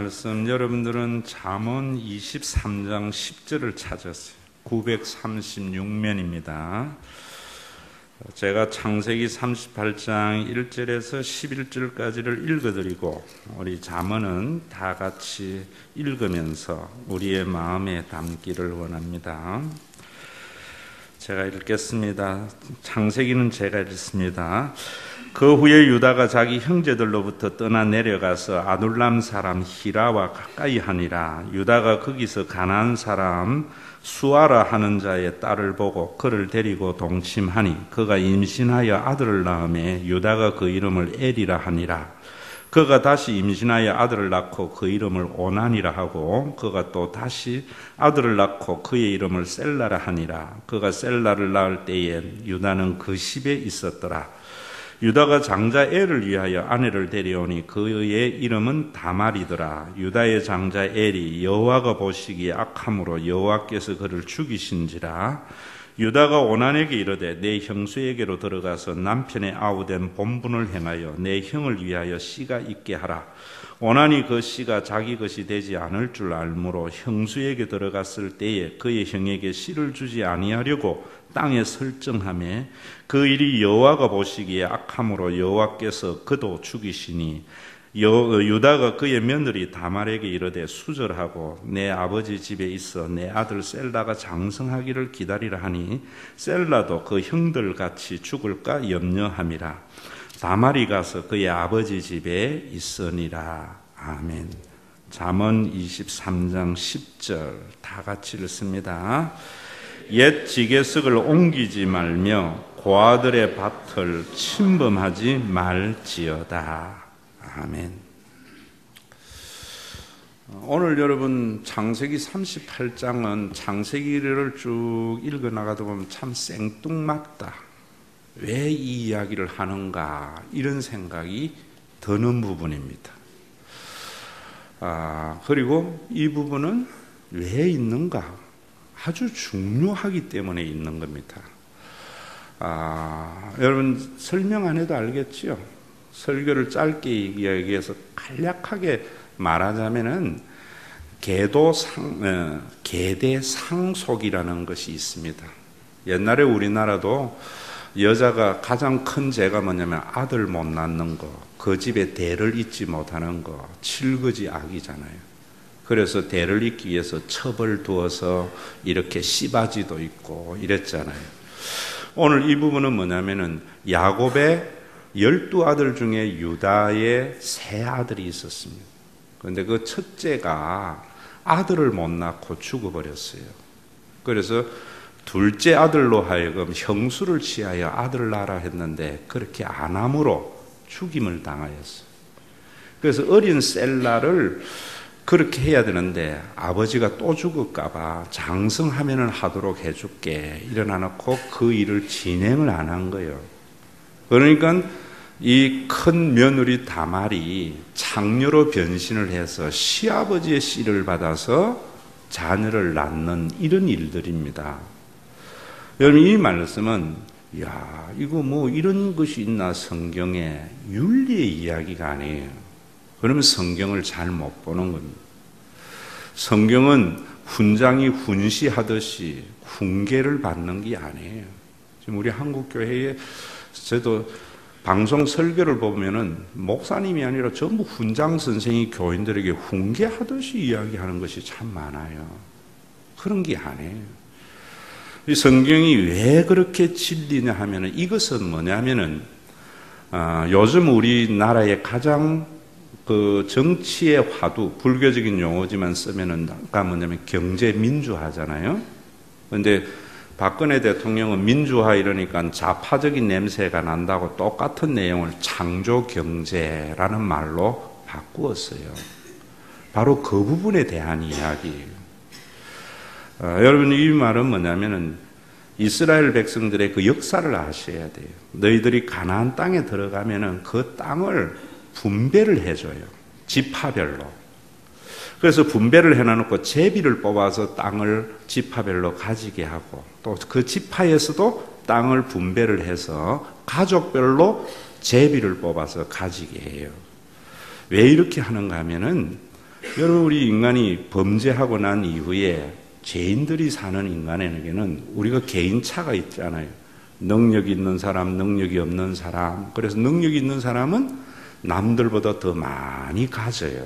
말씀 여러분들은 잠언 23장 10절을 찾았어요. 936면입니다. 제가 창세기 38장 1절에서 11절까지를 읽어드리고 우리 잠언은 다 같이 읽으면서 우리의 마음에 담기를 원합니다. 제가 읽겠습니다. 창세기는 제가 읽습니다. 그 후에 유다가 자기 형제들로부터 떠나 내려가서 아둘람 사람 히라와 가까이 하니라. 유다가 거기서 가나안 사람 수아라 하는 자의 딸을 보고 그를 데리고 동침하니 그가 임신하여 아들을 낳음에 유다가 그 이름을 엘이라 하니라. 그가 다시 임신하여 아들을 낳고 그 이름을 오난이라 하고 그가 또 다시 아들을 낳고 그의 이름을 셀라라 하니라. 그가 셀라를 낳을 때에 유다는 그 집에 있었더라. 유다가 장자 엘을 위하여 아내를 데려오니 그의 이름은 다말이더라. 유다의 장자 엘이 여호와가 보시기에 악함으로 여호와께서 그를 죽이신지라. 유다가 오난에게 이르되 내 형수에게로 들어가서 남편의 아우된 본분을 행하여 내 형을 위하여 씨가 있게 하라. 오난이 그 씨가 자기 것이 되지 않을 줄 알므로 형수에게 들어갔을 때에 그의 형에게 씨를 주지 아니하려고 땅에 설정하며 그 일이 여호와가 보시기에 악함으로 여호와께서 그도 죽이시니 유다가 그의 며느리 다말에게 이르되 수절하고 내 아버지 집에 있어 내 아들 셀라가 장성하기를 기다리라 하니 셀라도 그 형들같이 죽을까 염려함이라. 다말이 가서 그의 아버지 집에 있으니라. 아멘. 잠언 23장 10절 다 같이 읽습니다. 옛 지게석을 옮기지 말며 고아들의 밭을 침범하지 말지어다. 아멘. 오늘 여러분 창세기 38장은 창세기를 쭉 읽어나가다 보면 참 생뚱맞다. 왜 이 이야기를 하는가 이런 생각이 드는 부분입니다. 그리고 이 부분은 왜 있는가 아주 중요하기 때문에 있는 겁니다. 여러분 설명 안 해도 알겠죠? 설교를 짧게 이야기해서 간략하게 말하자면은 계대상속이라는 것이 있습니다. 옛날에 우리나라도 여자가 가장 큰 죄가 뭐냐면 아들 못 낳는 거, 그 집에 대를 잇지 못하는 거, 칠거지 악이잖아요. 그래서 대를 잇기 위해서 첩을 두어서 이렇게 씨바지도 있고 이랬잖아요. 오늘 이 부분은 뭐냐면은 야곱의 12아들 중에 유다의 3아들이 있었습니다. 그런데 그 첫째가 아들을 못 낳고 죽어버렸어요. 그래서 둘째 아들로 하여금 형수를 취하여 아들을 낳으라 했는데 그렇게 안 함으로 죽임을 당하였어요. 그래서 어린 셀라를 그렇게 해야 되는데 아버지가 또 죽을까 봐 장성하면은 하도록 해줄게 일어나 놓고 그 일을 진행을 안 한 거예요. 그러니까 이 큰 며느리 다말이 창녀로 변신을 해서 시아버지의 씨를 받아서 자녀를 낳는 이런 일들입니다. 여러분 이 말씀은 이거 뭐 이런 것이 있나 성경에 윤리의 이야기가 아니에요. 그러면 성경을 잘 못 보는 겁니다. 성경은 훈장이 훈시하듯이 훈계를 받는 게 아니에요. 지금 우리 한국교회에 저도 방송 설교를 보면은 목사님이 아니라 전부 훈장 선생이 교인들에게 훈계하듯이 이야기하는 것이 참 많아요. 그런 게 아니에요. 이 성경이 왜 그렇게 진리냐 하면은 이것은 뭐냐면은 요즘 우리나라의 가장 그 정치의 화두, 불교적인 용어지만 쓰면은 뭐냐면 경제 민주화잖아요. 그런데 박근혜 대통령은 민주화 이러니까 좌파적인 냄새가 난다고 똑같은 내용을 창조 경제라는 말로 바꾸었어요. 바로 그 부분에 대한 이야기예요. 여러분 이 말은 뭐냐면은 이스라엘 백성들의 그 역사를 아셔야 돼요. 너희들이 가나안 땅에 들어가면은 그 땅을 분배를 해줘요. 지파별로. 그래서 분배를 해놔놓고 제비를 뽑아서 땅을 지파별로 가지게 하고 또 그 지파에서도 땅을 분배를 해서 가족별로 제비를 뽑아서 가지게 해요. 왜 이렇게 하는가 하면은 여러분, 우리 인간이 범죄하고 난 이후에 죄인들이 사는 인간에게는 우리가 개인차가 있잖아요. 능력이 있는 사람, 능력이 없는 사람. 그래서 능력이 있는 사람은 남들보다 더 많이 가져요.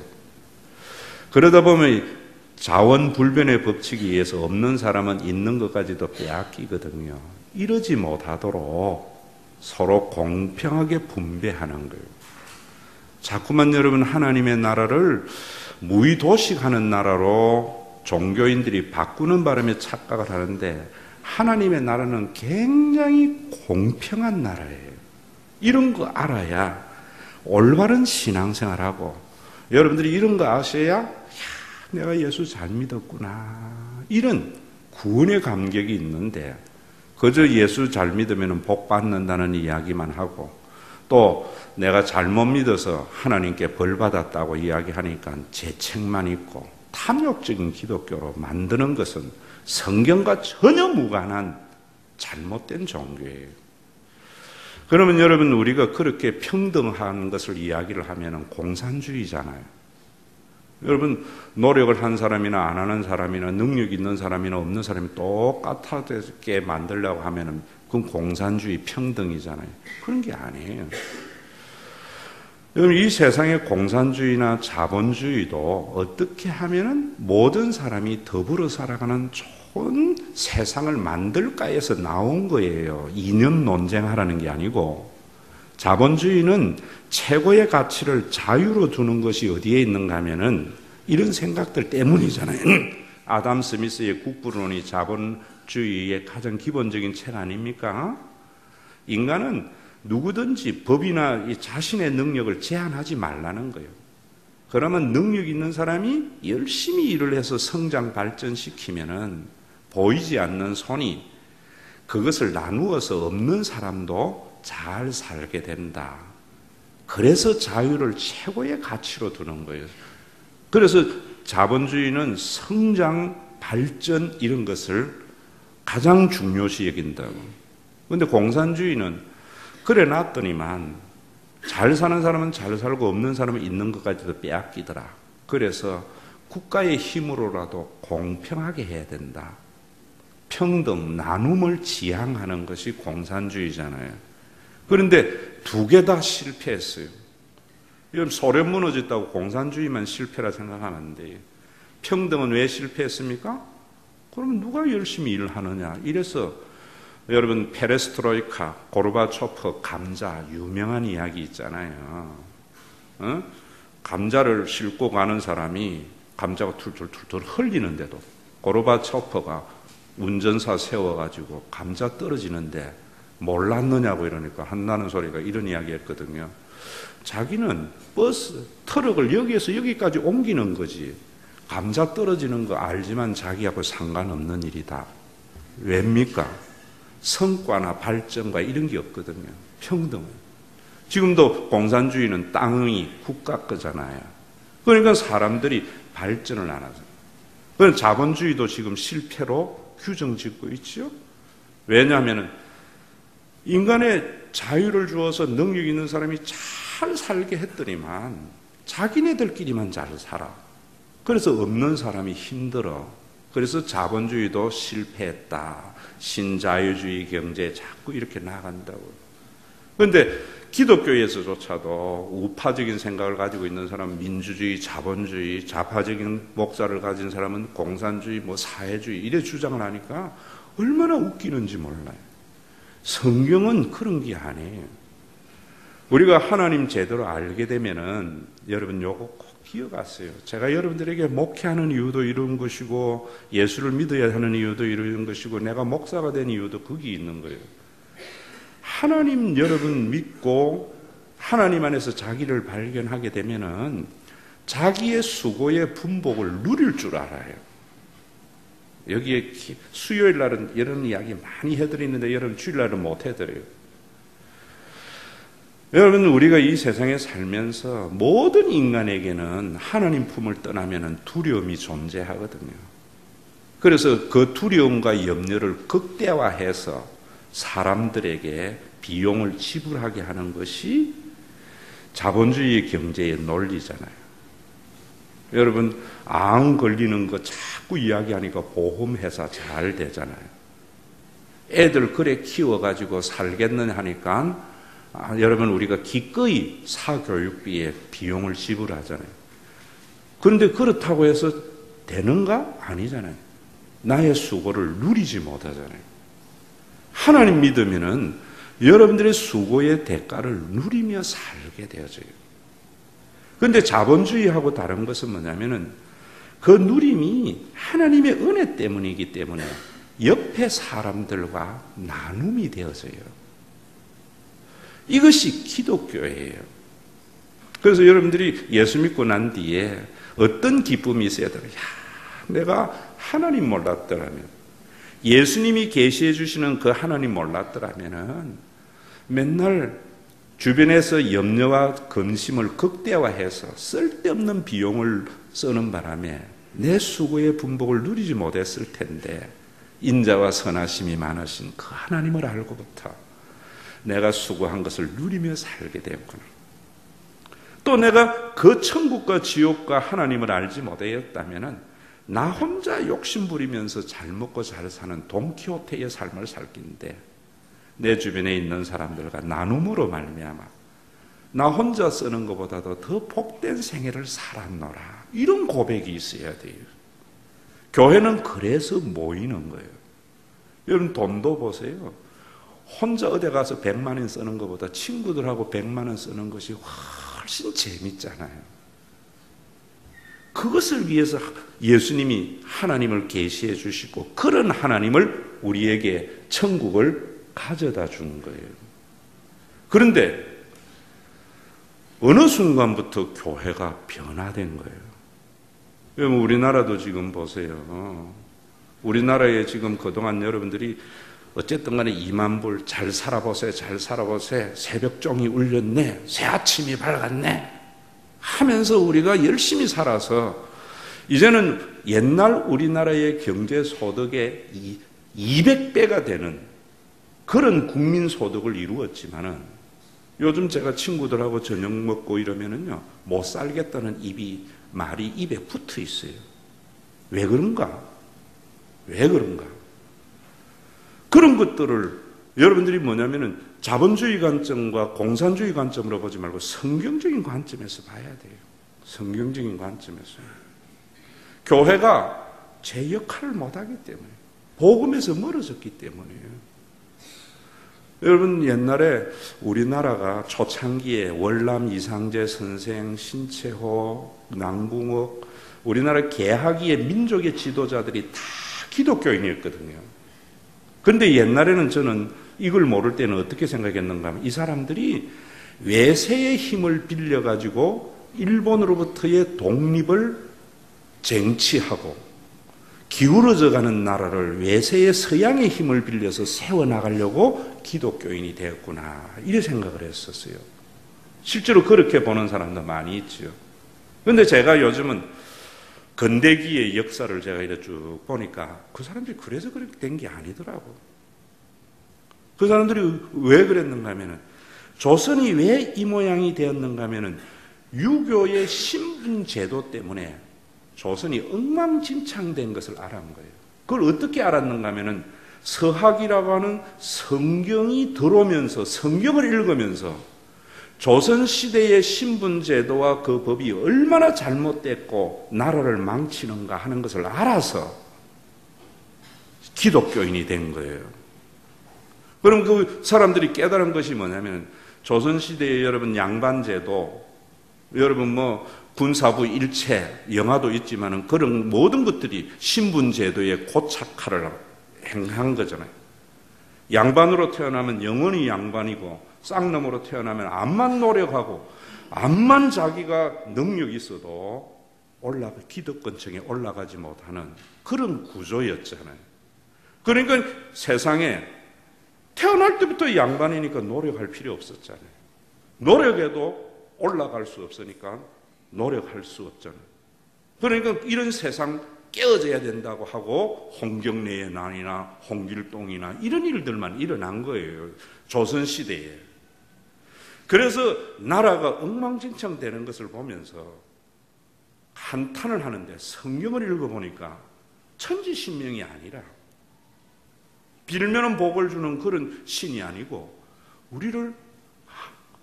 그러다 보면 자원불변의 법칙에 의해서 없는 사람은 있는 것까지도 빼앗기거든요. 이러지 못하도록 서로 공평하게 분배하는 거예요. 자꾸만 여러분 하나님의 나라를 무의도식하는 나라로 종교인들이 바꾸는 바람에 착각을 하는데 하나님의 나라는 굉장히 공평한 나라예요. 이런 거 알아야 올바른 신앙생활하고 여러분들이 이런 거 아셔야 내가 예수 잘 믿었구나 이런 구원의 감격이 있는데 그저 예수 잘 믿으면 복 받는다는 이야기만 하고 또 내가 잘못 믿어서 하나님께 벌 받았다고 이야기하니까 죄책만 있고 탐욕적인 기독교로 만드는 것은 성경과 전혀 무관한 잘못된 종교예요. 그러면 여러분 우리가 그렇게 평등한 것을 이야기를 하면 공산주의잖아요. 여러분 노력을 한 사람이나 안 하는 사람이나 능력 있는 사람이나 없는 사람이 똑같게 만들려고 하면 그건 공산주의 평등이잖아요. 그런 게 아니에요. 여러분 이 세상의 공산주의나 자본주의도 어떻게 하면 모든 사람이 더불어 살아가는 좋은 세상을 만들까에서 나온 거예요. 이념 논쟁하라는 게 아니고 자본주의는 최고의 가치를 자유로 두는 것이 어디에 있는가 하면은 이런 생각들 때문이잖아요. 아담 스미스의 국부론이 자본주의의 가장 기본적인 책 아닙니까? 인간은 누구든지 법이나 자신의 능력을 제한하지 말라는 거예요. 그러면 능력 있는 사람이 열심히 일을 해서 성장 발전시키면은 보이지 않는 손이 그것을 나누어서 없는 사람도 잘 살게 된다. 그래서 자유를 최고의 가치로 두는 거예요. 그래서 자본주의는 성장, 발전 이런 것을 가장 중요시 여긴다고. 그런데 공산주의는 그래 놨더니만 잘 사는 사람은 잘 살고 없는 사람은 있는 것까지도 빼앗기더라. 그래서 국가의 힘으로라도 공평하게 해야 된다. 평등, 나눔을 지향하는 것이 공산주의잖아요. 그런데 두 개 다 실패했어요. 여러분 소련 무너졌다고 공산주의만 실패라 생각하면 안 돼요. 평등은 왜 실패했습니까? 그러면 누가 열심히 일을 하느냐. 이래서 여러분 페레스트로이카, 고르바초프, 감자 유명한 이야기 있잖아요. 감자를 싣고 가는 사람이 감자가 툴툴툴툴 흘리는데도 고르바초프가 운전사 세워가지고 감자 떨어지는데 몰랐느냐고 이러니까 한다는 소리가 이런 이야기 했거든요. 자기는 버스, 트럭을 여기에서 여기까지 옮기는 거지 감자 떨어지는 거 알지만 자기하고 상관없는 일이다. 왜입니까? 성과나 발전과 이런 게 없거든요. 평등은. 지금도 공산주의는 땅이 국가 거잖아요. 그러니까 사람들이 발전을 안 하죠. 그래서 자본주의도 지금 실패로 규정짓고 있죠. 왜냐하면 인간의 자유를 주어서 능력 있는 사람이 잘 살게 했더니만 자기네들끼리만 잘 살아. 그래서 없는 사람이 힘들어. 그래서 자본주의도 실패했다. 신자유주의 경제에 자꾸 이렇게 나간다고. 그런데 기독교에서조차도 우파적인 생각을 가지고 있는 사람은 민주주의, 자본주의, 좌파적인 목사를 가진 사람은 공산주의, 사회주의 이래 주장을 하니까 얼마나 웃기는지 몰라요. 성경은 그런 게 아니에요. 우리가 하나님 제대로 알게 되면은 여러분 요거 꼭 기억하세요. 제가 여러분들에게 목회하는 이유도 이런 것이고 예수를 믿어야 하는 이유도 이런 것이고 내가 목사가 된 이유도 거기 있는 거예요. 하나님 여러분 믿고 하나님 안에서 자기를 발견하게 되면은 자기의 수고의 분복을 누릴 줄 알아요. 여기에 수요일 날은 이런 이야기 많이 해드리는데 여러분 주일날은 못 해드려요. 여러분 우리가 이 세상에 살면서 모든 인간에게는 하나님 품을 떠나면 두려움이 존재하거든요. 그래서 그 두려움과 염려를 극대화해서 사람들에게 비용을 지불하게 하는 것이 자본주의 경제의 논리잖아요. 여러분, 암 걸리는 거 자꾸 이야기하니까 보험회사 잘 되잖아요. 애들 그래 키워가지고 살겠느냐 하니까 여러분, 우리가 기꺼이 사교육비에 비용을 지불하잖아요. 그런데 그렇다고 해서 되는가? 아니잖아요. 나의 수고를 누리지 못하잖아요. 하나님 믿으면은 여러분들의 수고의 대가를 누리며 살게 되어져요. 그런데 자본주의하고 다른 것은 뭐냐면은 그 누림이 하나님의 은혜 때문이기 때문에 옆에 사람들과 나눔이 되어져요. 이것이 기독교예요. 그래서 여러분들이 예수 믿고 난 뒤에 어떤 기쁨이 있어야 돼요? 내가 하나님 몰랐더라면, 예수님이 계시해 주시는 그 하나님 몰랐더라면은 맨날 주변에서 염려와 근심을 극대화해서 쓸데없는 비용을 쓰는 바람에 내 수고의 분복을 누리지 못했을 텐데, 인자와 선하심이 많으신 그 하나님을 알고부터 내가 수고한 것을 누리며 살게 되었구나. 또 내가 그 천국과 지옥과 하나님을 알지 못하였다면 나 혼자 욕심 부리면서 잘 먹고 잘 사는 돈키호테의 삶을 살긴데, 내 주변에 있는 사람들과 나눔으로 말미암아 나 혼자 쓰는 것보다도 더 복된 생애를 살았노라. 이런 고백이 있어야 돼요. 교회는 그래서 모이는 거예요. 여러분, 돈도 보세요. 혼자 어디 가서 100만 원 쓰는 것보다 친구들하고 100만 원 쓰는 것이 훨씬 재밌잖아요. 그것을 위해서 예수님이 하나님을 계시해 주시고, 그런 하나님을 우리에게 천국을 가져다 준 거예요. 그런데 어느 순간부터 교회가 변화된 거예요. 여러분, 우리나라도 지금 보세요. 우리나라에 지금 그동안 여러분들이 어쨌든 간에 2만 불 잘 살아보세요, 잘 살아보세요, 새벽종이 울렸네, 새아침이 밝았네 하면서 우리가 열심히 살아서 이제는 옛날 우리나라의 경제소득의 200배가 되는 그런 국민소득을 이루었지만은, 요즘 제가 친구들하고 저녁 먹고 이러면은요, 못 살겠다는 말이 입에 붙어 있어요. 왜 그런가? 왜 그런가? 그런 것들을 여러분들이 뭐냐면은 자본주의 관점과 공산주의 관점으로 보지 말고 성경적인 관점에서 봐야 돼요. 성경적인 관점에서. 교회가 제 역할을 못하기 때문에, 복음에서 멀어졌기 때문이에요. 여러분, 옛날에 우리나라가 초창기에 월남 이상재 선생, 신채호, 남궁옥, 우리나라 개화기의 민족의 지도자들이 다 기독교인이었거든요. 그런데 옛날에는 저는 이걸 모를 때는 어떻게 생각했는가 하면, 이 사람들이 외세의 힘을 빌려가지고 일본으로부터의 독립을 쟁취하고 기울어져 가는 나라를 외세의 서양의 힘을 빌려서 세워나가려고 기독교인이 되었구나, 이런 생각을 했었어요. 실제로 그렇게 보는 사람도 많이 있죠. 그런데 제가 요즘은 건대기의 역사를 제가 이렇게 쭉 보니까 그 사람들이 그래서 그렇게 된 게 아니더라고. 그 사람들이 왜 그랬는가 하면은, 조선이 왜 이 모양이 되었는가 하면은 유교의 신분 제도 때문에 조선이 엉망진창된 것을 알아온 거예요. 그걸 어떻게 알았는가 하면은 서학이라고 하는 성경이 들어오면서, 성경을 읽으면서 조선시대의 신분제도와 그 법이 얼마나 잘못됐고 나라를 망치는가 하는 것을 알아서 기독교인이 된 거예요. 그럼 그 사람들이 깨달은 것이 뭐냐면, 조선시대에 여러분 양반제도, 여러분 뭐 군사부 일체, 영화도 있지만은 그런 모든 것들이 신분제도의 고착화를 행한 거잖아요. 양반으로 태어나면 영원히 양반이고, 쌍놈으로 태어나면 암만 노력하고 암만 자기가 능력이 있어도 기득권층에 올라가지 못하는 그런 구조였잖아요. 그러니까 세상에 태어날 때부터 양반이니까 노력할 필요 없었잖아요. 노력해도 올라갈 수 없으니까 노력할 수 없잖아요. 그러니까 이런 세상 깨어져야 된다고 하고 홍경래의 난이나 홍길동이나 이런 일들만 일어난 거예요, 조선시대에. 그래서 나라가 엉망진창 되는 것을 보면서 한탄을 하는데 성경을 읽어보니까 천지신명이 아니라 빌면은 복을 주는 그런 신이 아니고 우리를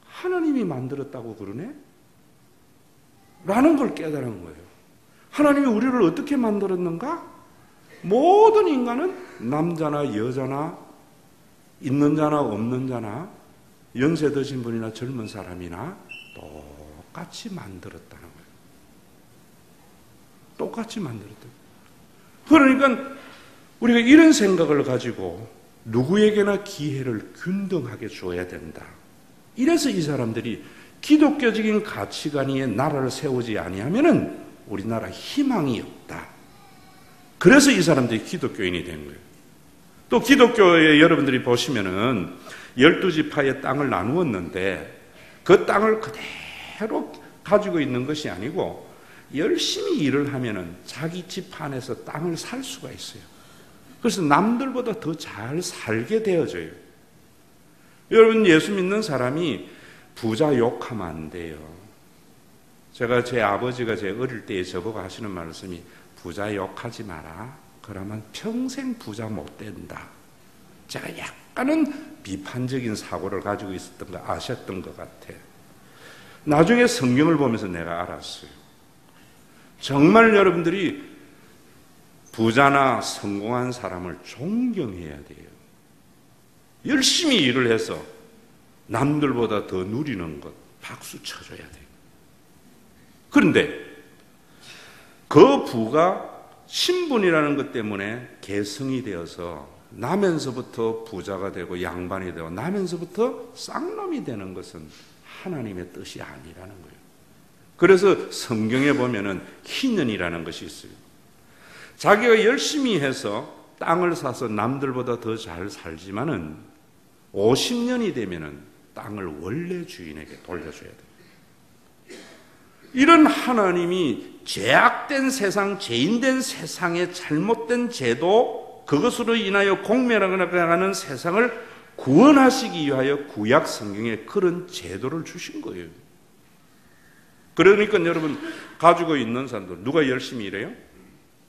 하나님이 만들었다고 그러네? 라는 걸 깨달은 거예요. 하나님이 우리를 어떻게 만들었는가? 모든 인간은 남자나 여자나 있는 자나 없는 자나 연세 드신 분이나 젊은 사람이나 똑같이 만들었다는 거예요. 똑같이 만들었다. 그러니까 우리가 이런 생각을 가지고 누구에게나 기회를 균등하게 줘야 된다. 이래서 이 사람들이 기독교적인 가치관 위에 나라를 세우지 아니하면은 우리나라 희망이 없다. 그래서 이 사람들이 기독교인이 된 거예요. 또 기독교에 여러분들이 보시면은 12지파의 땅을 나누었는데 그 땅을 그대로 가지고 있는 것이 아니고 열심히 일을 하면은 자기 집 안에서 땅을 살 수가 있어요. 그래서 남들보다 더 잘 살게 되어져요. 여러분, 예수 믿는 사람이 부자 욕하면 안 돼요. 제가 제 아버지가 제 어릴 때에 저보고 하시는 말씀이 부자 욕하지 마라. 그러면 평생 부자 못 된다. 제가 약간은 비판적인 사고를 가지고 있었던 거 아셨던 것 같아. 나중에 성경을 보면서 내가 알았어요. 정말 여러분들이 부자나 성공한 사람을 존경해야 돼요. 열심히 일을 해서 남들보다 더 누리는 것 박수 쳐줘야 돼요. 그런데 그 부가 신분이라는 것 때문에 계승이 되어서 나면서부터 부자가 되고 양반이 되고 나면서부터 쌍놈이 되는 것은 하나님의 뜻이 아니라는 거예요. 그래서 성경에 보면은 희년이라는 것이 있어요. 자기가 열심히 해서 땅을 사서 남들보다 더 잘 살지만은 50년이 되면은 땅을 원래 주인에게 돌려줘야 돼요. 이런 하나님이 죄악된 세상, 죄인된 세상의 잘못된 제도, 그것으로 인하여 공멸하는 세상을 구원하시기 위하여 구약 성경에 그런 제도를 주신 거예요. 그러니까 여러분, 가지고 있는 사람들 누가 열심히 일해요?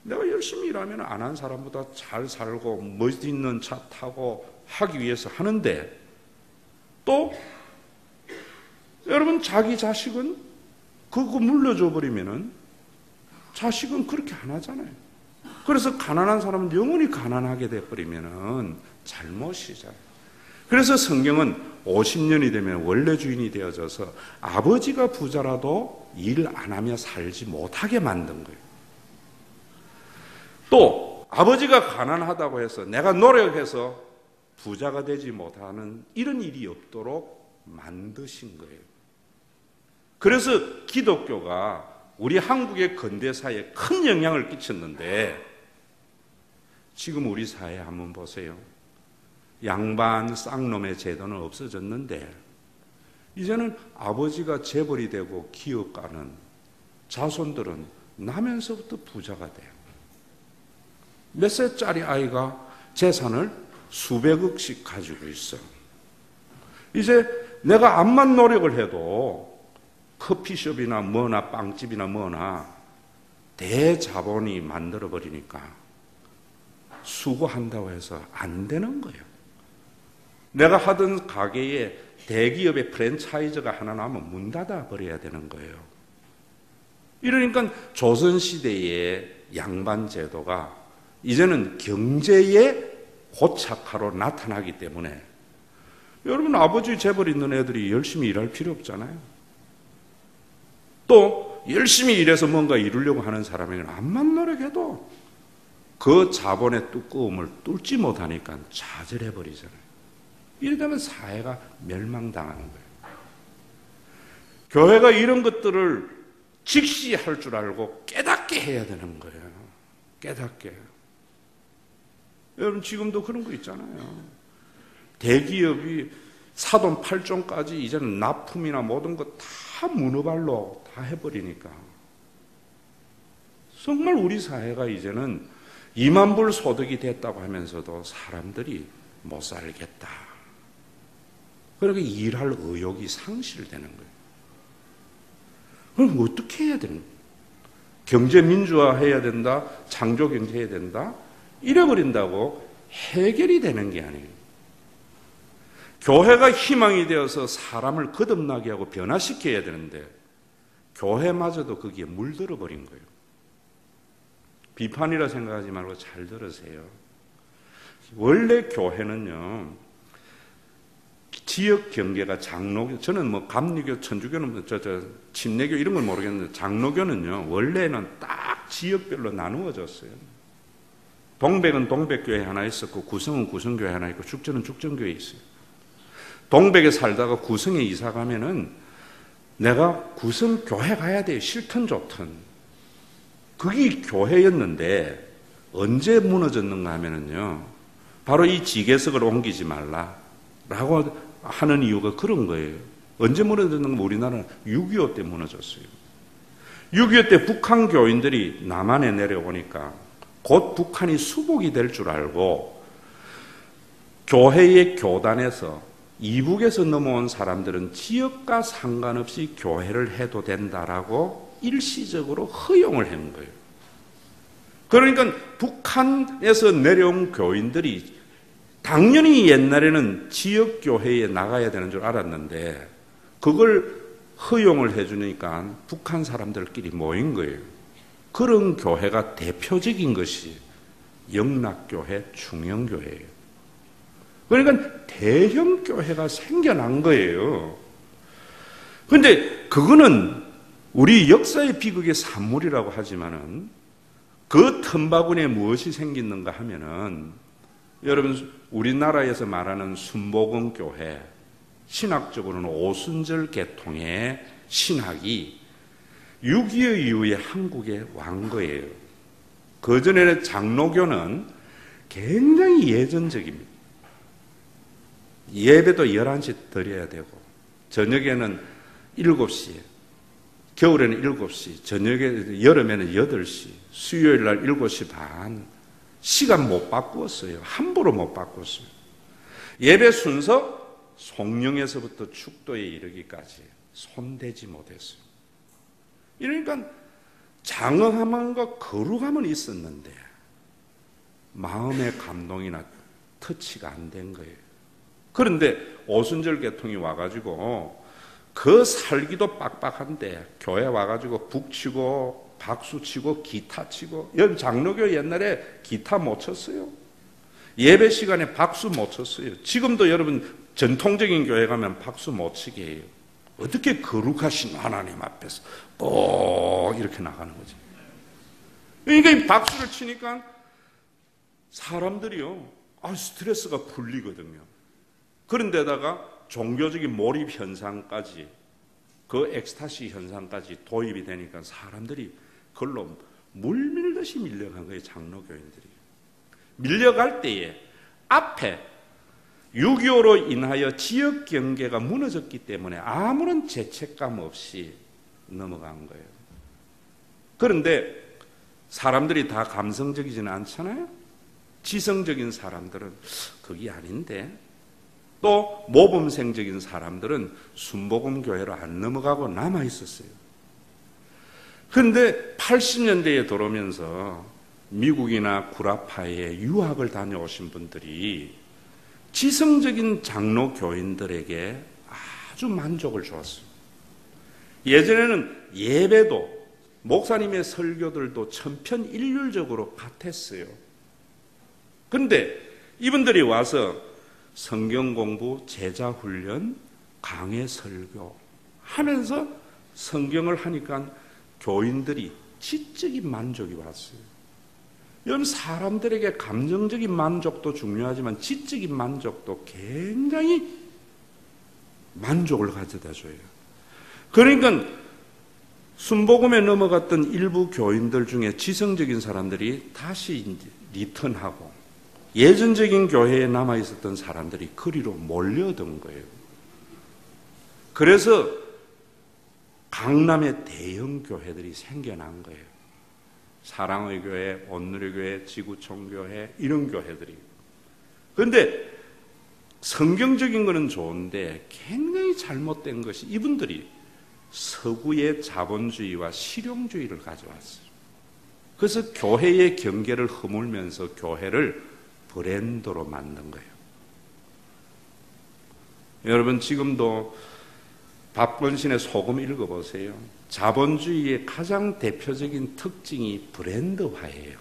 내가 열심히 일하면 안 한 사람보다 잘 살고 멋있는 차 타고 하기 위해서 하는데, 또 여러분 자기 자식은 그거 물려줘 버리면은 자식은 그렇게 안 하잖아요. 그래서 가난한 사람은 영원히 가난하게 돼 버리면은 잘못이잖아요. 그래서 성경은 50년이 되면 원래 주인이 되어져서 아버지가 부자라도 일 안 하며 살지 못하게 만든 거예요. 또 아버지가 가난하다고 해서 내가 노력해서 부자가 되지 못하는 이런 일이 없도록 만드신 거예요. 그래서 기독교가 우리 한국의 근대사에 큰 영향을 끼쳤는데, 지금 우리 사회 한번 보세요. 양반 쌍놈의 제도는 없어졌는데 이제는 아버지가 재벌이 되고 기업가는 자손들은 나면서부터 부자가 돼요. 몇 살짜리 아이가 재산을 수백억씩 가지고 있어. 이제 내가 암만 노력을 해도 커피숍이나 뭐나 빵집이나 뭐나 대자본이 만들어버리니까 수고한다고 해서 안 되는 거예요. 내가 하던 가게에 대기업의 프랜차이즈가 하나 나오면 문 닫아 버려야 되는 거예요. 이러니까 조선시대의 양반제도가 이제는 경제의 고착화로 나타나기 때문에, 여러분 아버지 재벌 있는 애들이 열심히 일할 필요 없잖아요. 또 열심히 일해서 뭔가 이루려고 하는 사람에게는 암만 노력해도 그 자본의 두꺼움을 뚫지 못하니까 좌절해버리잖아요. 이러다면 사회가 멸망당하는 거예요. 교회가 이런 것들을 직시할 줄 알고 깨닫게 해야 되는 거예요. 깨닫게. 여러분 지금도 그런 거 있잖아요. 대기업이 사돈 8종까지 이제는 납품이나 모든 거 다 문어발로 다 해버리니까 정말 우리 사회가 이제는 2만 불 소득이 됐다고 하면서도 사람들이 못 살겠다. 그렇게 일할 의욕이 상실되는 거예요. 그럼 어떻게 해야 되는 거예요? 경제 민주화해야 된다, 창조 경제해야 된다, 이래버린다고 해결이 되는 게 아니에요. 교회가 희망이 되어서 사람을 거듭나게 하고 변화시켜야 되는데 교회마저도 거기에 물들어 버린 거예요. 비판이라 생각하지 말고 잘 들으세요. 원래 교회는요, 지역 경계가 장로교, 저는 뭐 감리교, 천주교는 침례교 이런 걸 모르겠는데 장로교는요, 원래는 딱 지역별로 나누어졌어요. 동백은 동백교회 하나 있었고, 구성은 구성교회 하나 있고, 죽전은 죽전교회 있어요. 동백에 살다가 구성에 이사 가면은 내가 구성 교회 가야 돼요. 싫든 좋든. 그게 교회였는데 언제 무너졌는가 하면은요, 바로 이 지계석을 옮기지 말라라고 하는 이유가 그런 거예요. 언제 무너졌는가? 우리나라는 6.25 때 무너졌어요. 6.25 때 북한 교인들이 남한에 내려오니까 곧 북한이 수복이 될 줄 알고 교회의 교단에서 이북에서 넘어온 사람들은 지역과 상관없이 교회를 해도 된다라고 일시적으로 허용을 한 거예요. 그러니까 북한에서 내려온 교인들이 당연히 옛날에는 지역교회에 나가야 되는 줄 알았는데 그걸 허용을 해주니까 북한 사람들끼리 모인 거예요. 그런 교회가 대표적인 것이 영락교회, 충영교회예요. 그러니까 대형 교회가 생겨난 거예요. 그런데 그거는 우리 역사의 비극의 산물이라고 하지만은 그 틈바구니에 무엇이 생겼는가 하면은 여러분 우리나라에서 말하는 순복음 교회, 신학적으로는 오순절 계통의 신학이 6.25 이후에 한국에 완 거예요. 그전에는 장로교는 굉장히 예전적입니다. 예배도 11시 드려야 되고 저녁에는 7시, 겨울에는 7시, 저녁에 여름에는 8시, 수요일 날 7시 반. 시간 못 바꾸었어요. 함부로 못 바꿨어요. 예배 순서 송령에서부터 축도에 이르기까지 손대지 못했어요. 이러니까 장엄함과 거룩함은 있었는데 마음의 감동이나 터치가 안 된 거예요. 그런데 오순절 계통이 와가지고 그 살기도 빡빡한데 교회 와가지고 북치고 박수치고 기타치고, 여러분 장로교 옛날에 기타 못 쳤어요. 예배 시간에 박수 못 쳤어요. 지금도 여러분 전통적인 교회 가면 박수 못 치게 해요. 어떻게 거룩하신 하나님 앞에서 이렇게 나가는 거지. 그러니까 이 박수를 치니까 사람들이요, 스트레스가 풀리거든요. 그런데다가 종교적인 몰입 현상까지, 그 엑스타시 현상까지 도입이 되니까 사람들이 그걸로 물밀듯이 밀려간 거예요. 장로교인들이 밀려갈 때에 앞에 6.25로 인하여 지역 경계가 무너졌기 때문에 아무런 죄책감 없이 넘어간 거예요. 그런데 사람들이 다 감성적이지는 않잖아요. 지성적인 사람들은 그게 아닌데, 또 모범생적인 사람들은 순복음 교회로 안 넘어가고 남아 있었어요. 그런데 80년대에 들어오면서 미국이나 구라파에 유학을 다녀오신 분들이 지성적인 장로 교인들에게 아주 만족을 주었어요. 예전에는 예배도 목사님의 설교들도 천편일률적으로 같았어요. 그런데 이분들이 와서 성경 공부, 제자 훈련, 강해 설교 하면서 성경을 하니까 교인들이 지적인 만족이 왔어요. 이런 사람들에게 감정적인 만족도 중요하지만 지적인 만족도 굉장히 만족을 가져다 줘요. 그러니까 순복음에 넘어갔던 일부 교인들 중에 지성적인 사람들이 다시 이제 리턴하고 예전적인 교회에 남아있었던 사람들이 그리로 몰려든 거예요. 그래서 강남에 대형 교회들이 생겨난 거예요. 사랑의 교회, 온누리 교회, 지구촌 교회, 이런 교회들이. 그런데 성경적인 거는 좋은데 굉장히 잘못된 것이 이분들이 서구의 자본주의와 실용주의를 가져왔어요. 그래서 교회의 경계를 허물면서 교회를 브랜드로 만든 거예요. 여러분 지금도 박건신의 소금 읽어보세요. 자본주의의 가장 대표적인 특징이 브랜드화예요.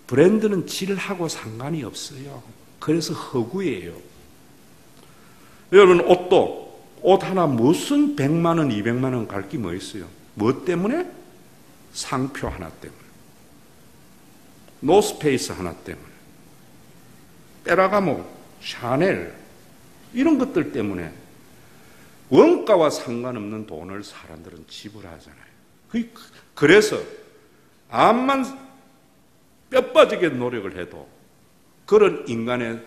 브랜드는 질하고 상관이 없어요. 그래서 허구예요. 여러분 옷 하나 무슨 100만 원, 200만 원 갈 게 뭐 있어요? 뭐 때문에? 상표 하나 때문에. 노스페이스 하나 때문에. 페라가모, 샤넬 이런 것들 때문에 원가와 상관없는 돈을 사람들은 지불하잖아요. 그래서 암만 뼈빠지게 노력을 해도 그런 인간의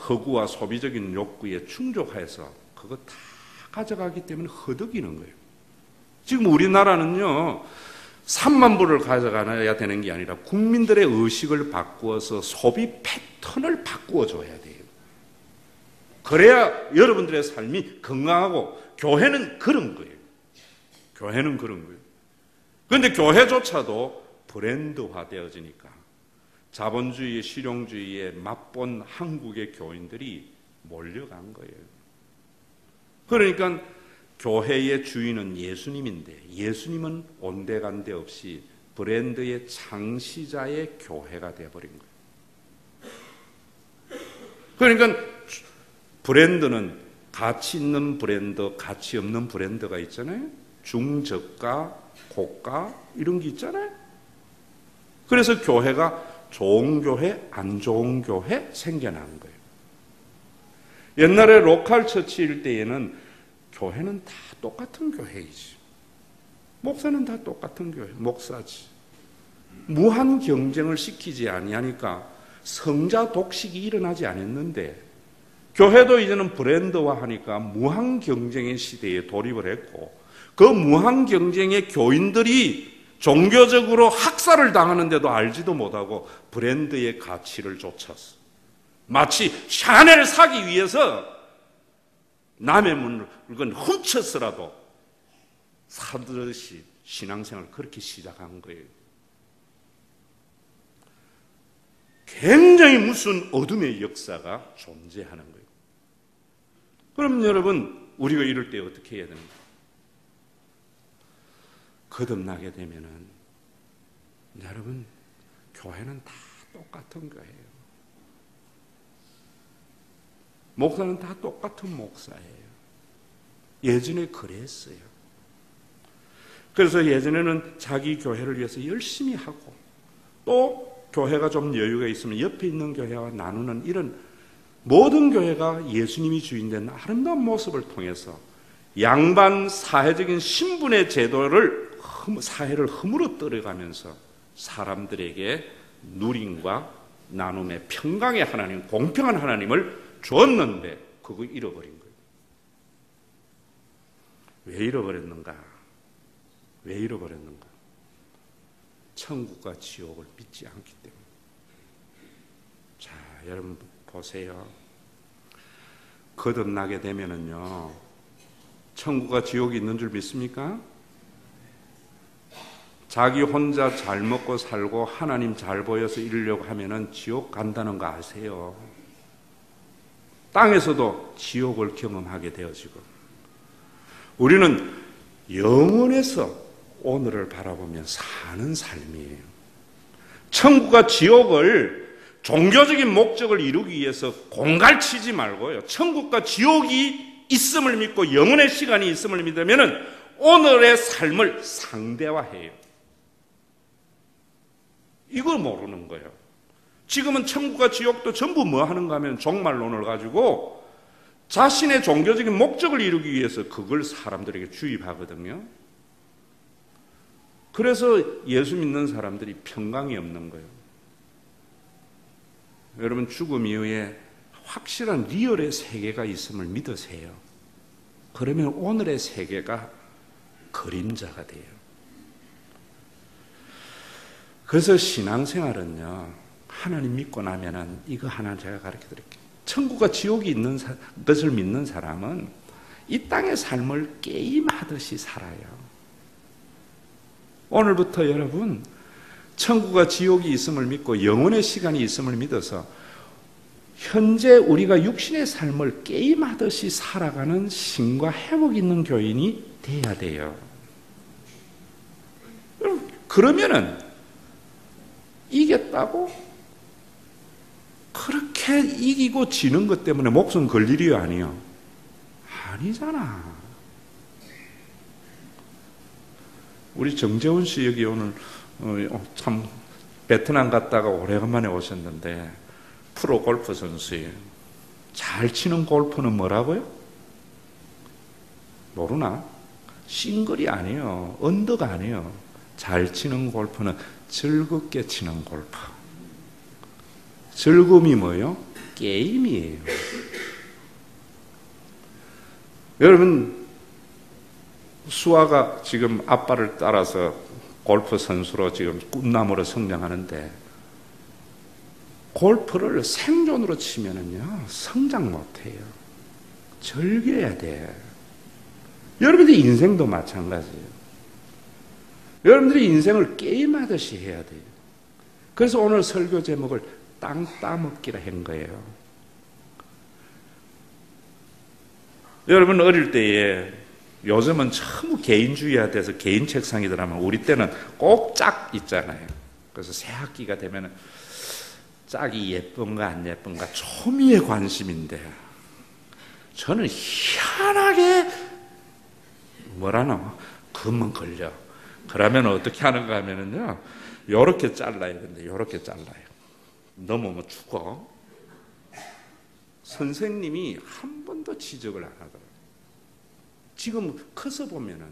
허구와 소비적인 욕구에 충족해서 그거 다 가져가기 때문에 허덕이는 거예요. 지금 우리나라는요 3만 불을 가져가야 되는 게 아니라 국민들의 의식을 바꾸어서 소비 패턴을 바꾸어 줘야 돼요. 그래야 여러분들의 삶이 건강하고, 교회는 그런 거예요. 교회는 그런 거예요. 그런데 교회조차도 브랜드화 되어지니까 자본주의, 실용주의에 맛본 한국의 교인들이 몰려간 거예요. 그러니까 교회의 주인은 예수님인데 예수님은 온데간데 없이 브랜드의 창시자의 교회가 되어버린 거예요. 그러니까 브랜드는 가치 있는 브랜드, 가치 없는 브랜드가 있잖아요. 중저가, 고가 이런 게 있잖아요. 그래서 교회가 좋은 교회, 안 좋은 교회 생겨난 거예요. 옛날에 로컬 처치일 때에는 교회는 다 똑같은 교회이지. 목사는 다 똑같은 교회, 목사지. 무한 경쟁을 시키지 아니하니까 성자 독식이 일어나지 않았는데 교회도 이제는 브랜드화하니까 무한 경쟁의 시대에 돌입을 했고 그 무한 경쟁의 교인들이 종교적으로 학살을 당하는데도 알지도 못하고 브랜드의 가치를 쫓았어. 마치 샤넬을 사기 위해서 남의 물건 훔쳤으라도 사듯이 신앙생활을 그렇게 시작한 거예요. 굉장히 무슨 어둠의 역사가 존재하는 거예요. 그럼 여러분, 우리가 이럴 때 어떻게 해야 됩니까? 거듭나게 되면은, 여러분, 교회는 다 똑같은 거예요. 목사는 다 똑같은 목사예요. 예전에 그랬어요. 그래서 예전에는 자기 교회를 위해서 열심히 하고 또 교회가 좀 여유가 있으면 옆에 있는 교회와 나누는 이런 모든 교회가 예수님이 주인된 아름다운 모습을 통해서 양반 사회적인 신분의 제도를 사회를 허물어 떨어가면서 사람들에게 누림과 나눔의 평강의 하나님, 공평한 하나님을 주었는데 그거 잃어버린 거예요. 왜 잃어버렸는가? 왜 잃어버렸는가? 천국과 지옥을 믿지 않기 때문에. 자, 여러분 보세요. 거듭나게 되면은요, 천국과 지옥이 있는 줄 믿습니까? 자기 혼자 잘 먹고 살고 하나님 잘 보여서 이루려고 하면은 지옥 간다는 거 아세요? 땅에서도 지옥을 경험하게 되어지고, 우리는 영원에서 오늘을 바라보며 사는 삶이에요. 천국과 지옥을 종교적인 목적을 이루기 위해서 공갈치지 말고요. 천국과 지옥이 있음을 믿고 영원의 시간이 있음을 믿으면 오늘의 삶을 상대화해요. 이걸 모르는 거예요. 지금은 천국과 지옥도 전부 뭐 하는가 하면 종말론을 가지고 자신의 종교적인 목적을 이루기 위해서 그걸 사람들에게 주입하거든요. 그래서 예수 믿는 사람들이 평강이 없는 거예요. 여러분, 죽음 이후에 확실한 리얼의 세계가 있음을 믿으세요. 그러면 오늘의 세계가 그림자가 돼요. 그래서 신앙생활은요, 하나님 믿고 나면은 이거 하나 제가 가르쳐 드릴게요. 천국과 지옥이 있는 것을 믿는 사람은 이 땅의 삶을 게임하듯이 살아요. 오늘부터 여러분 천국과 지옥이 있음을 믿고 영원의 시간이 있음을 믿어서 현재 우리가 육신의 삶을 게임하듯이 살아가는 신과 회복 있는 교인이 돼야 돼요. 그러면은 이겼다고 그렇게 이기고 지는 것 때문에 목숨 걸 일이 아니요. 아니잖아. 우리 정재훈 씨 여기 오늘 참 베트남 갔다가 오래간만에 오셨는데 프로 골프 선수예요. 잘 치는 골프는 뭐라고요? 모르나? 싱글이 아니에요. 언더가 아니에요. 잘 치는 골프는 즐겁게 치는 골프. 즐거움이 뭐예요? 게임이에요. 여러분, 수아가 지금 아빠를 따라서 골프 선수로 지금 꿈나무로 성장하는데 골프를 생존으로 치면은요, 성장 못해요. 즐겨야 돼. 여러분들의 인생도 마찬가지예요. 여러분들이 인생을 게임하듯이 해야 돼요. 그래서 오늘 설교 제목을 땅 따먹기라 한 거예요. 여러분 어릴 때에 요즘은 전부 개인주의화 돼서 개인 책상이더라면 우리 때는 꼭 짝 있잖아요. 그래서 새 학기가 되면 짝이 예쁜가 안 예쁜가 초미의 관심인데 저는 희한하게 뭐라노? 금은 걸려. 그러면 어떻게 하는가 하면은요, 요렇게 잘라야 되는데 요렇게 잘라요. 넘으면 죽어. 선생님이 한 번도 지적을 안 하더라고요. 지금 커서 보면은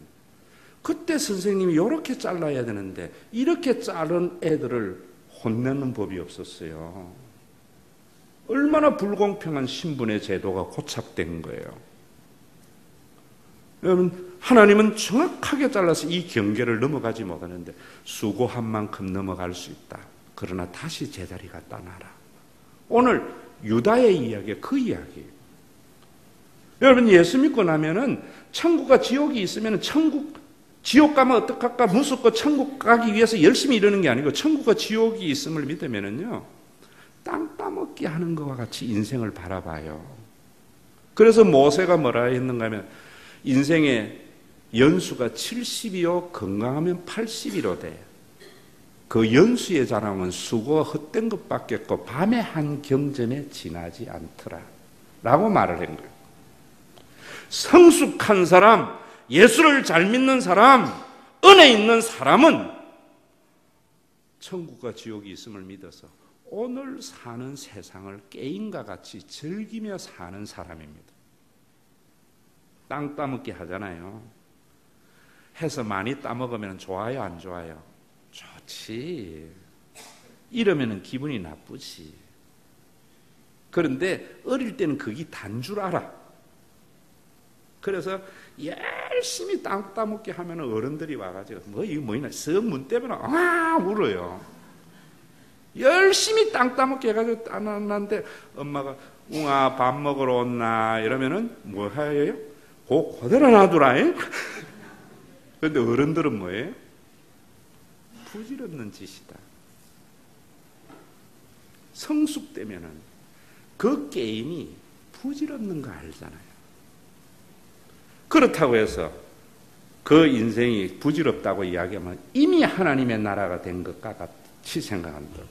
그때 선생님이 요렇게 잘라야 되는데 이렇게 자른 애들을 혼내는 법이 없었어요. 얼마나 불공평한 신분의 제도가 고착된 거예요. 여러분, 하나님은 정확하게 잘라서 이 경계를 넘어가지 못하는데 수고한 만큼 넘어갈 수 있다. 그러나 다시 제자리가 떠나라. 오늘 유다의 이야기가 그 이야기예요. 여러분, 예수 믿고 나면은 천국과 지옥이 있으면 지옥 가면 어떡할까 무섭고 천국 가기 위해서 열심히 이러는 게 아니고 천국과 지옥이 있음을 믿으면은요, 땅 따먹기 하는 것과 같이 인생을 바라봐요. 그래서 모세가 뭐라 했는가 하면 인생의 연수가 70이요 건강하면 80이로 돼. 그 연수의 자랑은 수고와 헛된 것밖에 없고 밤의 한 경전에 지나지 않더라 라고 말을 한 거예요. 성숙한 사람, 예수를 잘 믿는 사람, 은혜 있는 사람은 천국과 지옥이 있음을 믿어서 오늘 사는 세상을 게임과 같이 즐기며 사는 사람입니다. 땅 따먹기 하잖아요. 해서 많이 따먹으면 좋아요, 안 좋아요? 좋지. 이러면 기분이 나쁘지. 그런데 어릴 때는 그게 단 줄 알아. 그래서 열심히 땅 따먹기 하면 어른들이 와가지고 뭐 이거 뭐이나 썩문 때문에 울어요. 열심히 땅 따먹기 해가지고 따놨는데 엄마가 웅아 밥 먹으러 온나 이러면은 뭐 해요? 그대로 놔두라. 그런데 어른들은 뭐예요? 부질없는 짓이다. 성숙되면은 그 게임이 부질없는 거 알잖아요. 그렇다고 해서 그 인생이 부질없다고 이야기하면 이미 하나님의 나라가 된 것과 같이 생각한다.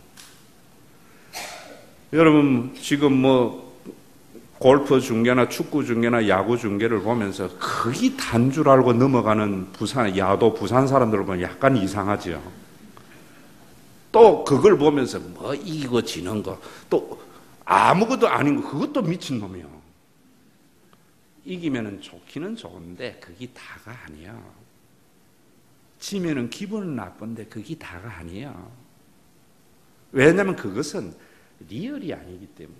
여러분 지금 뭐 골프 중계나 축구 중계나 야구 중계를 보면서 그게 단 줄 알고 넘어가는 야도 부산 사람들을 보면 약간 이상하죠. 또 그걸 보면서 뭐 이기고 지는 거 또 아무것도 아닌 거 그것도 미친놈이요. 이기면은 좋기는 좋은데 그게 다가 아니야. 지면은 기분은 나쁜데 그게 다가 아니야. 왜냐하면 그것은 리얼이 아니기 때문에.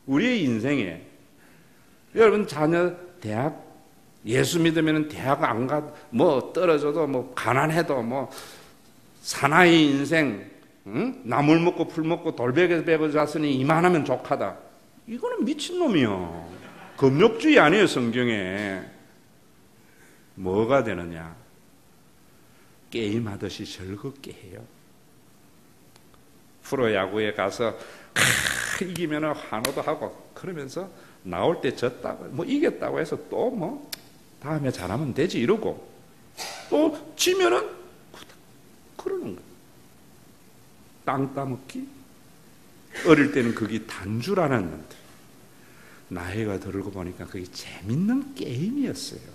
우리의 인생에 여러분 자녀 대학 예수 믿으면 대학 안 가 뭐 떨어져도 뭐 가난해도 뭐 사나이 인생 나물 먹고 풀 먹고 돌베개 베고 잤으니 이만하면 족하다. 이거는 미친놈이요. 금욕주의 아니에요. 성경에 뭐가 되느냐. 게임하듯이 즐겁게 해요. 프로야구에 가서 이기면 환호도 하고 그러면서 나올 때 졌다고 뭐 이겼다고 해서 또 뭐 다음에 잘하면 되지 이러고 또 지면은 그러는 거예요. 땅 따먹기. 어릴 때는 그게 단 줄 알았는데 나이가 들고 보니까 그게 재밌는 게임이었어요.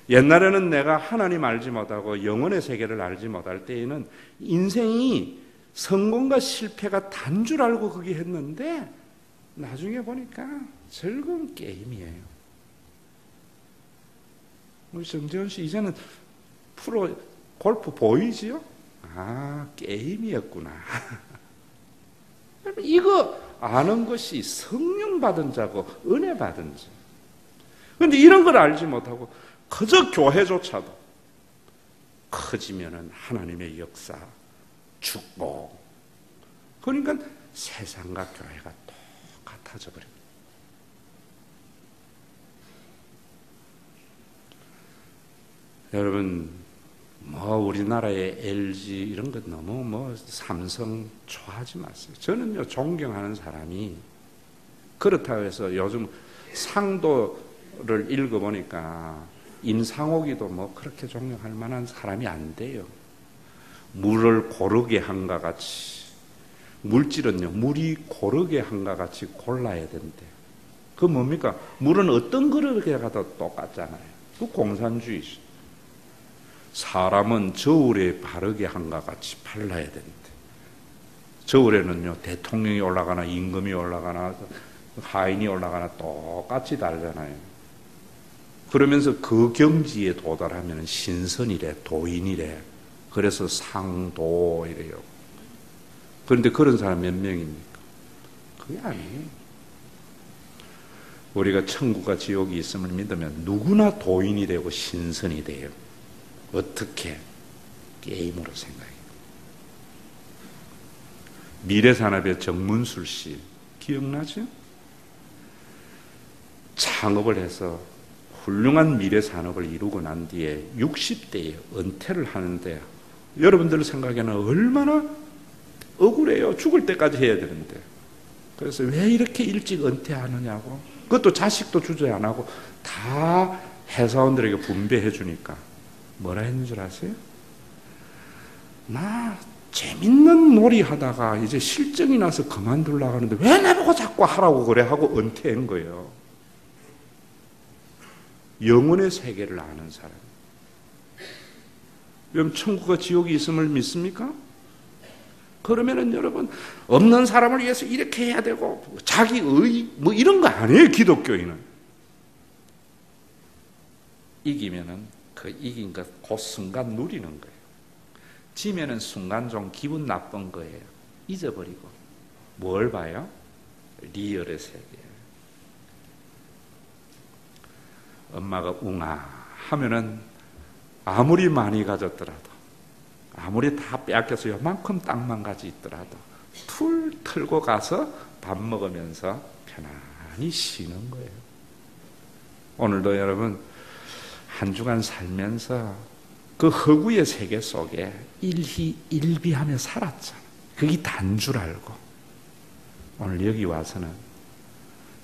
옛날에는 내가 하나님 알지 못하고 영혼의 세계를 알지 못할 때에는 인생이 성공과 실패가 단 줄 알고 그게 했는데 나중에 보니까 즐거운 게임이에요. 우리 정재훈 씨 이제는 프로 골프 보이지요? 아, 게임이었구나. 이거 아는 것이 성령 받은 자고 은혜 받은 자. 그런데 이런 걸 알지 못하고 그저 교회조차도 커지면은 하나님의 역사, 축복. 그러니까 세상과 교회가 똑같아져 버려요. 여러분, 뭐 우리나라의 LG 이런 것 너무 뭐 삼성 좋아하지 마세요. 저는요 존경하는 사람이 그렇다고 해서 요즘 상도를 읽어보니까 임상옥이도 뭐 그렇게 존경할 만한 사람이 안 돼요. 물을 고르게 한가 같이 물질은요 물이 고르게 한가 같이 골라야 된대. 그 뭡니까? 물은 어떤 그릇에 가도 똑같잖아요. 그 공산주의죠. 사람은 저울에 바르게 한가 같이 발라야 되는데 저울에는요 대통령이 올라가나 임금이 올라가나 하인이 올라가나 똑같이 다르잖아요. 그러면서 그 경지에 도달하면 신선이래, 도인이래. 그래서 상도 이래요. 그런데 그런 사람 몇 명입니까? 그게 아니에요. 우리가 천국과 지옥이 있음을 믿으면 누구나 도인이 되고 신선이 돼요. 어떻게? 게임으로 생각해요. 미래산업의 정문술 씨 기억나죠? 창업을 해서 훌륭한 미래산업을 이루고 난 뒤에 60대에 은퇴를 하는데 여러분들 생각에는 얼마나 억울해요. 죽을 때까지 해야 되는데. 그래서 왜 이렇게 일찍 은퇴하느냐고. 그것도 자식도 주저히 안 하고 다 회사원들에게 분배해 주니까 뭐라 했는 줄 아세요? 나 재밌는 놀이 하다가 이제 실정이 나서 그만두려고 하는데 왜 나보고 자꾸 하라고 그래 하고 은퇴한 거예요. 영혼의 세계를 아는 사람. 여러분 천국과 지옥이 있음을 믿습니까? 그러면은 여러분 없는 사람을 위해서 이렇게 해야 되고 자기 의 뭐 이런 거 아니에요. 기독교인은 이기면은 그 이긴 것 그 순간 누리는 거예요. 지면은 순간 좀 기분 나쁜 거예요. 잊어버리고 뭘 봐요? 리얼의 세계. 엄마가 웅아 하면은 아무리 많이 가졌더라도 아무리 다 빼앗겨서 요만큼 땅만 가지 있더라도 풀 틀고 가서 밥 먹으면서 편안히 쉬는 거예요. 오늘도 여러분 한 주간 살면서 그 허구의 세계 속에 일희일비하며 살았잖아. 그게 단 줄 알고 오늘 여기 와서는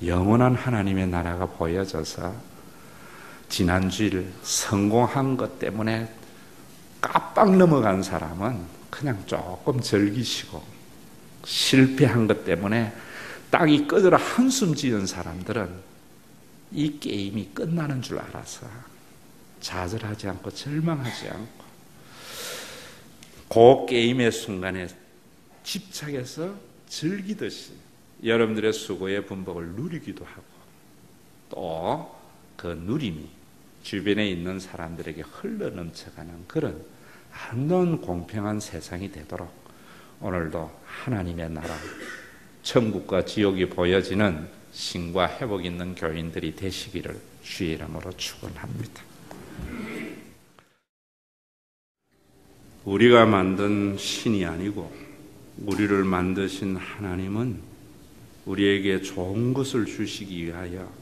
영원한 하나님의 나라가 보여져서 지난주일 성공한 것 때문에 깜빡 넘어간 사람은 그냥 조금 즐기시고 실패한 것 때문에 땅이 꺼져라 한숨 지은 사람들은 이 게임이 끝나는 줄 알아서 좌절하지 않고 절망하지 않고 그 게임의 순간에 집착해서 즐기듯이 여러분들의 수고의 분복을 누리기도 하고 또 그 누림이 주변에 있는 사람들에게 흘러넘쳐가는 그런 아름다운 공평한 세상이 되도록 오늘도 하나님의 나라, 천국과 지옥이 보여지는 신과 회복 있는 교인들이 되시기를 주의 이름으로 축원합니다. 우리가 만든 신이 아니고 우리를 만드신 하나님은 우리에게 좋은 것을 주시기 위하여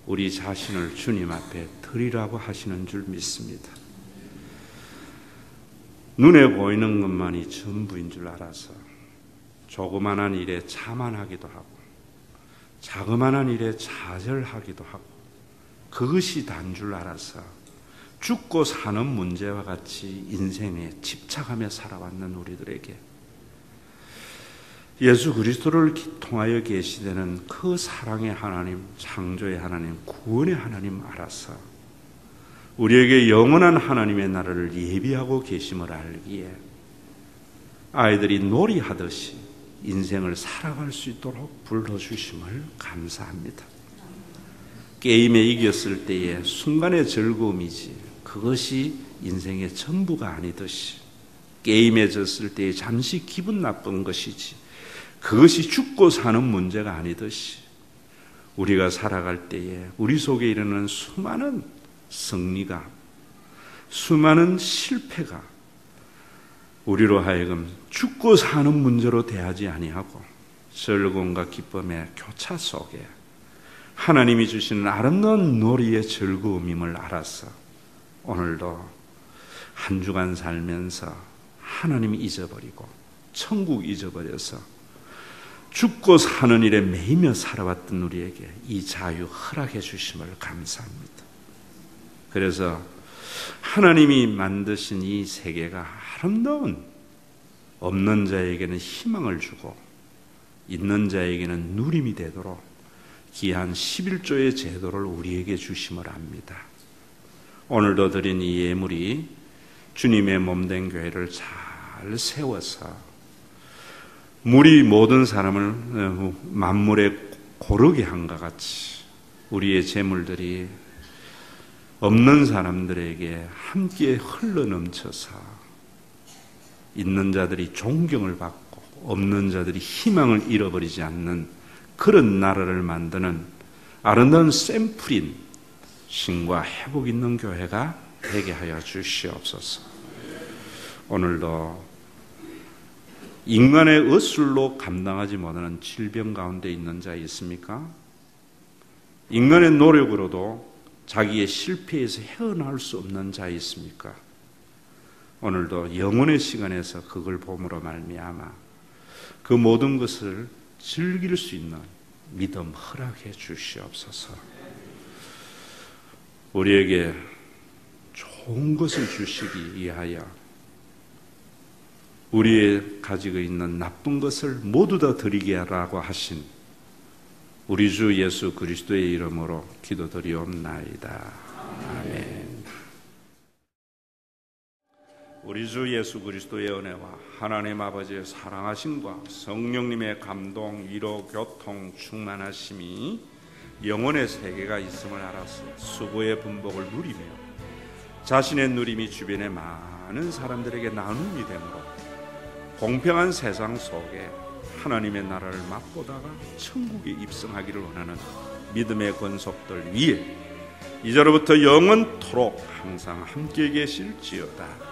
우리 자신을 주님 앞에 드리라고 하시는 줄 믿습니다. 눈에 보이는 것만이 전부인 줄 알아서 조그만한 일에 자만하기도 하고 자그만한 일에 좌절하기도 하고 그것이 다인 줄 알아서 죽고 사는 문제와 같이 인생에 집착하며 살아왔는 우리들에게 예수 그리스도를 통하여 계시되는 그 사랑의 하나님, 창조의 하나님, 구원의 하나님 알아서 우리에게 영원한 하나님의 나라를 예비하고 계심을 알기에 아이들이 놀이하듯이 인생을 살아갈 수 있도록 불러주심을 감사합니다. 게임에 이겼을 때의 순간의 즐거움이지 그것이 인생의 전부가 아니듯이 게임에 졌을 때의 잠시 기분 나쁜 것이지 그것이 죽고 사는 문제가 아니듯이 우리가 살아갈 때에 우리 속에 일어나는 수많은 승리가 수많은 실패가 우리로 하여금 죽고 사는 문제로 대하지 아니하고 즐거움과 기쁨의 교차 속에 하나님이 주시는 아름다운 놀이의 즐거움임을 알아서 오늘도 한 주간 살면서 하나님 잊어버리고 천국 잊어버려서 죽고 사는 일에 매이며 살아왔던 우리에게 이 자유 허락해 주심을 감사합니다. 그래서 하나님이 만드신 이 세계가 아름다운 없는 자에게는 희망을 주고 있는 자에게는 누림이 되도록 귀한 11조의 제도를 우리에게 주심을 압니다. 오늘도 드린 이 예물이 주님의 몸된 교회를 잘 세워서 물이 모든 사람을 만물에 고르게 한것 같이 우리의 재물들이 없는 사람들에게 함께 흘러넘쳐서 있는 자들이 존경을 받고 없는 자들이 희망을 잃어버리지 않는 그런 나라를 만드는 아름다운 샘플인 신과 회복 있는 교회가 되게 하여 주시옵소서. 오늘도 인간의 의술로 감당하지 못하는 질병 가운데 있는 자 있습니까? 인간의 노력으로도 자기의 실패에서 헤어나올 수 없는 자 있습니까? 오늘도 영혼의 시간에서 그걸 봄으로 말미암아 그 모든 것을 즐길 수 있는 믿음 허락해 주시옵소서. 우리에게 좋은 것을 주시기 위하여 우리의 가지고 있는 나쁜 것을 모두 다 드리게 하라고 하신 우리 주 예수 그리스도의 이름으로 기도드리옵나이다. 아멘. 우리 주 예수 그리스도의 은혜와 하나님 아버지의 사랑하심과 성령님의 감동, 위로, 교통, 충만하심이 영혼의 세계가 있음을 알아서 수고의 분복을 누리며 자신의 누림이 주변의 많은 사람들에게 나눔이 되므로 공평한 세상 속에 하나님의 나라를 맛보다가 천국에 입성하기를 원하는 믿음의 권속들 위에 이제로부터 영원토록 항상 함께 계실지어다.